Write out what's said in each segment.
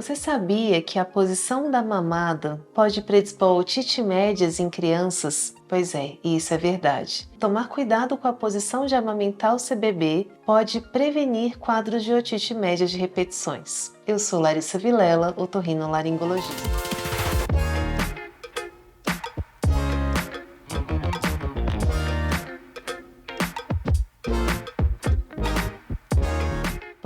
Você sabia que a posição da mamada pode predispor a otite médias em crianças? Pois é, isso é verdade. Tomar cuidado com a posição de amamentar o seu bebê pode prevenir quadros de otite média de repetições. Eu sou Larissa Vilela, otorrinolaringologista.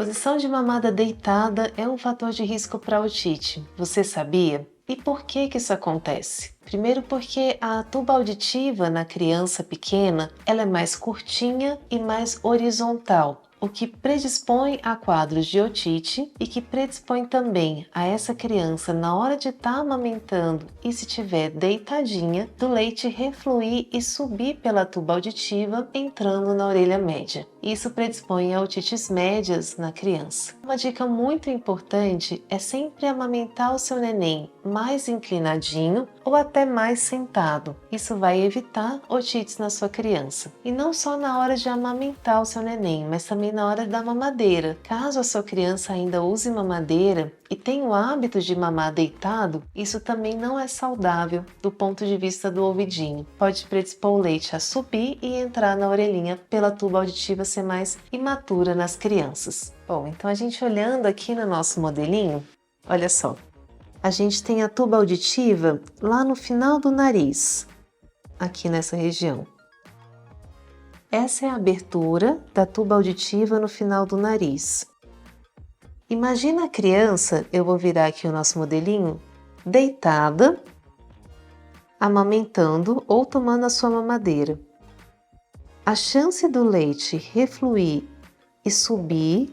Posição de mamada deitada é um fator de risco para otite. Você sabia? E por que isso acontece? Primeiro porque a tuba auditiva na criança pequena, ela é mais curtinha e mais horizontal, o que predispõe a quadros de otite e que predispõe também a essa criança, na hora de estar amamentando e se tiver deitadinha, do leite refluir e subir pela tuba auditiva, entrando na orelha média. Isso predispõe a otites médias na criança. Uma dica muito importante é sempre amamentar o seu neném mais inclinadinho ou até mais sentado. Isso vai evitar otites na sua criança. E não só na hora de amamentar o seu neném, mas também na hora da mamadeira. Caso a sua criança ainda use mamadeira e tenha o hábito de mamar deitado, isso também não é saudável do ponto de vista do ouvidinho. Pode predispor o leite a subir e entrar na orelhinha pela tuba auditiva ser mais imatura nas crianças. Bom, então a gente olhando aqui no nosso modelinho, olha só. A gente tem a tuba auditiva lá no final do nariz, aqui nessa região. Essa é a abertura da tuba auditiva no final do nariz. Imagina a criança, eu vou virar aqui o nosso modelinho, deitada, amamentando ou tomando a sua mamadeira. A chance do leite refluir e subir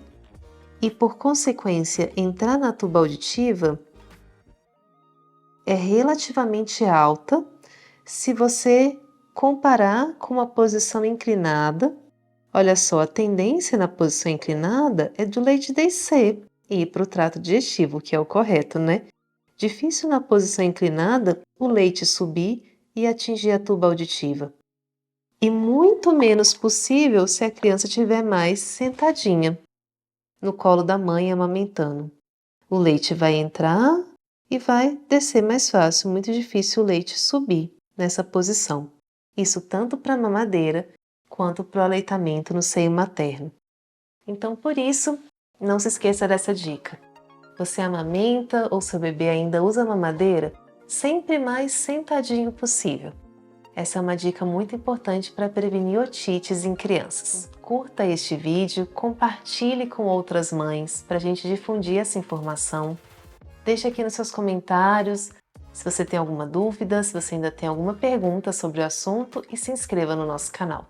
e, por consequência, entrar na tuba auditiva é relativamente alta se você comparar com uma posição inclinada. Olha só, a tendência na posição inclinada é do leite descer e ir para o trato digestivo, que é o correto, né? Difícil na posição inclinada o leite subir e atingir a tuba auditiva. E muito menos possível se a criança estiver mais sentadinha no colo da mãe amamentando. O leite vai entrar e vai descer mais fácil, muito difícil o leite subir nessa posição. Isso tanto para a mamadeira quanto para o aleitamento no seio materno. Então, por isso, não se esqueça dessa dica. Você amamenta ou seu bebê ainda usa mamadeira? Sempre mais sentadinho possível. Essa é uma dica muito importante para prevenir otites em crianças. Curta este vídeo, compartilhe com outras mães para a gente difundir essa informação. Deixe aqui nos seus comentários se você tem alguma dúvida, se você ainda tem alguma pergunta sobre o assunto e se inscreva no nosso canal.